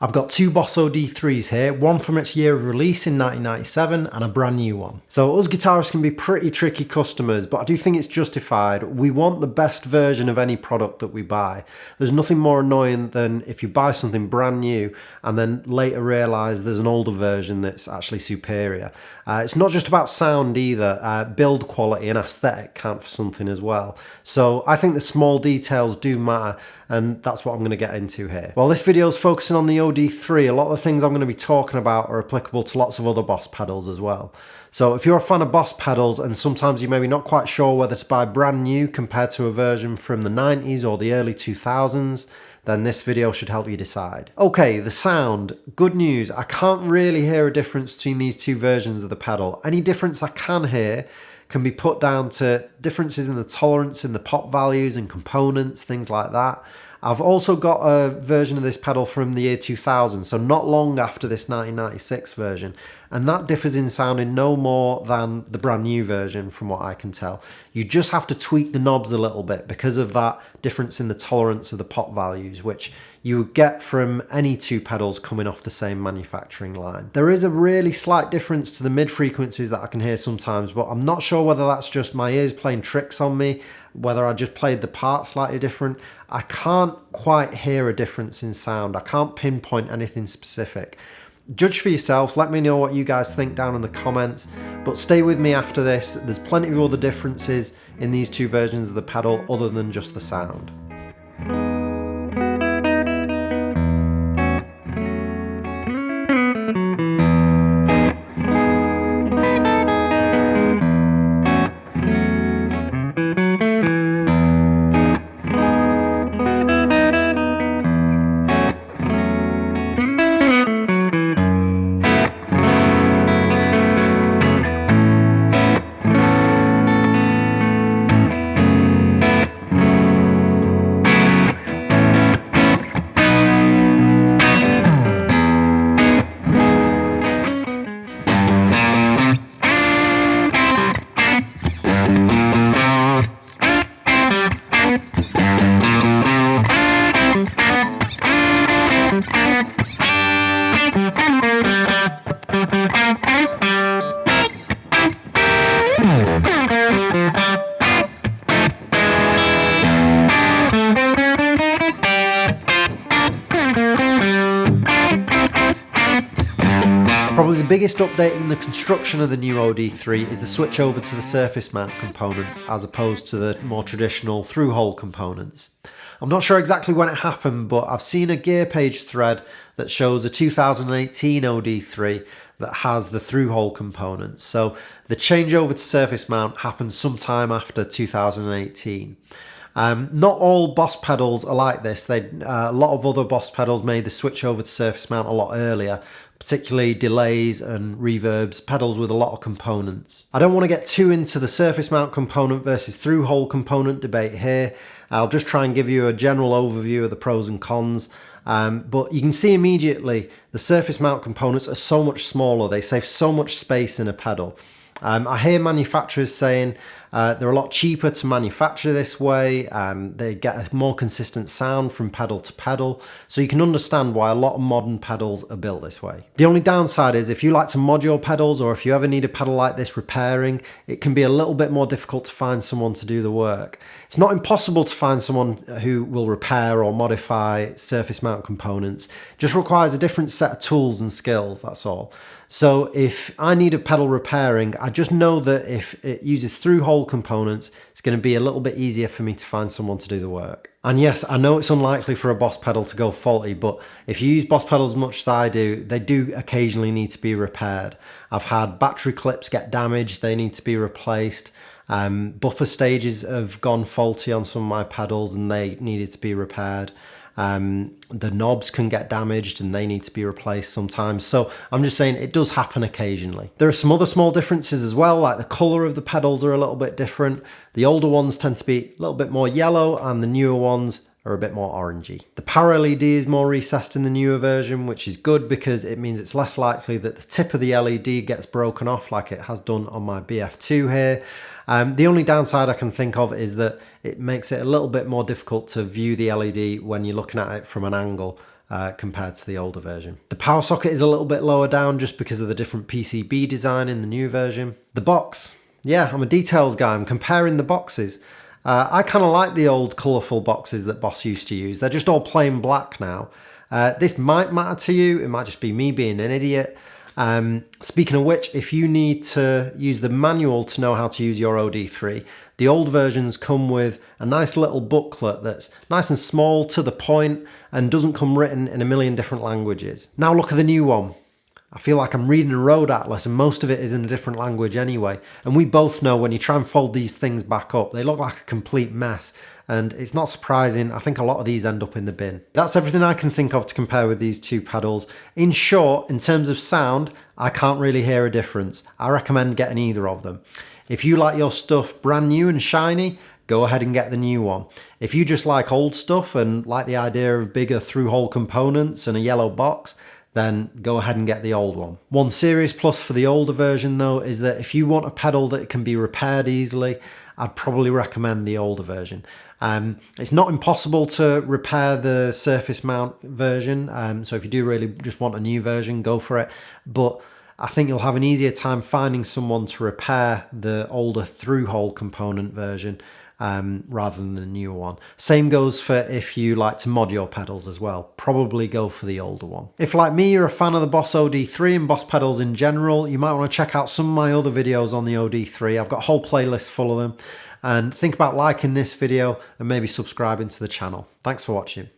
I've got two Boss OD-3s here, one from its year of release in 1997 and a brand new one. So us guitarists can be pretty tricky customers, but I do think it's justified. We want the best version of any product that we buy. There's nothing more annoying than if you buy something brand new and then later realise there's an older version that's actually superior. It's not just about sound either, build quality and aesthetic count for something as well. So I think the small details do matter, and that's what I'm going to get into here. While this video is focusing on the OD-3, a lot of the things I'm going to be talking about are applicable to lots of other Boss pedals as well. So if you're a fan of Boss pedals and sometimes you may be not quite sure whether to buy brand new compared to a version from the 90s or the early 2000s, then this video should help you decide. Okay, the sound. Good news, I can't really hear a difference between these two versions of the pedal. Any difference I can hear can be put down to differences in the tolerance in the pop values and components, things like that. I've also got a version of this pedal from the year 2000, so not long after this 1996 version, and that differs in sound in no more than the brand new version from what I can tell. You just have to tweak the knobs a little bit because of that difference in the tolerance of the pop values, which you would get from any two pedals coming off the same manufacturing line. There is a really slight difference to the mid frequencies that I can hear sometimes, but I'm not sure whether that's just my ears playing tricks on me, whether I just played the part slightly different. I can't quite hear a difference in sound. I can't pinpoint anything specific. Judge for yourself, let me know what you guys think down in the comments, but stay with me after this. There's plenty of other differences in these two versions of the pedal other than just the sound. Probably the biggest update in the construction of the new OD-3 is the switch over to the surface mount components as opposed to the more traditional through-hole components. I'm not sure exactly when it happened, but I've seen a gear page thread that shows a 2018 OD-3 that has the through-hole components. So the changeover to surface mount happened sometime after 2018. Not all Boss pedals are like this. A lot of other Boss pedals made the switch over to surface mount a lot earlier, particularly delays and reverbs, pedals with a lot of components. I don't want to get too into the surface mount component versus through-hole component debate here. I'll just try and give you a general overview of the pros and cons. But you can see immediately the surface mount components are so much smaller. They save so much space in a pedal. I hear manufacturers saying they're a lot cheaper to manufacture this way. They get a more consistent sound from pedal to pedal. So you can understand why a lot of modern pedals are built this way. The only downside is if you like to mod your pedals, or if you ever need a pedal like this repairing, it can be a little bit more difficult to find someone to do the work. It's not impossible to find someone who will repair or modify surface mount components. It just requires a different set of tools and skills, that's all. So if I need a pedal repairing, I just know that if it uses through-hole components, it's going to be a little bit easier for me to find someone to do the work. And yes, I know it's unlikely for a Boss pedal to go faulty, but if you use Boss pedals as much as I do, they do occasionally need to be repaired. I've had battery clips get damaged, they need to be replaced. Buffer stages have gone faulty on some of my pedals and they needed to be repaired. The knobs can get damaged and they need to be replaced sometimes. So I'm just saying it does happen occasionally. There are some other small differences as well, like the color of the pedals are a little bit different. The older ones tend to be a little bit more yellow and the newer ones are a bit more orangey. The power LED is more recessed in the newer version, which is good because it means it's less likely that the tip of the LED gets broken off like it has done on my BF2 here. The only downside I can think of is that it makes it a little bit more difficult to view the LED when you're looking at it from an angle. compared to the older version. The power socket is a little bit lower down just because of the different PCB design in the new version. The box, yeah, I'm a details guy. I'm comparing the boxes. I kind of like the old colourful boxes that Boss used to use. They're just all plain black now. This might matter to you. It might just be me being an idiot. Speaking of which, if you need to use the manual to know how to use your OD-3, the old versions come with a nice little booklet that's nice and small, to the point, and doesn't come written in a million different languages. Now look at the new one. I feel like I'm reading a road atlas and most of it is in a different language anyway. And we both know when you try and fold these things back up, they look like a complete mess. And it's not surprising, I think a lot of these end up in the bin. That's everything I can think of to compare with these two pedals. In short, in terms of sound, I can't really hear a difference. I recommend getting either of them. If you like your stuff brand new and shiny, go ahead and get the new one. If you just like old stuff and like the idea of bigger through-hole components and a yellow box, then go ahead and get the old one. One serious plus for the older version though is that if you want a pedal that can be repaired easily, I'd probably recommend the older version. It's not impossible to repair the surface mount version, so if you do really just want a new version, go for it. But I think you'll have an easier time finding someone to repair the older through-hole component version rather than the newer one. Same goes for if you like to mod your pedals as well. Probably go for the older one. If like me, you're a fan of the Boss OD-3 and Boss pedals in general, you might want to check out some of my other videos on the OD-3. I've got a whole playlist full of them. And think about liking this video and maybe subscribing to the channel. Thanks for watching.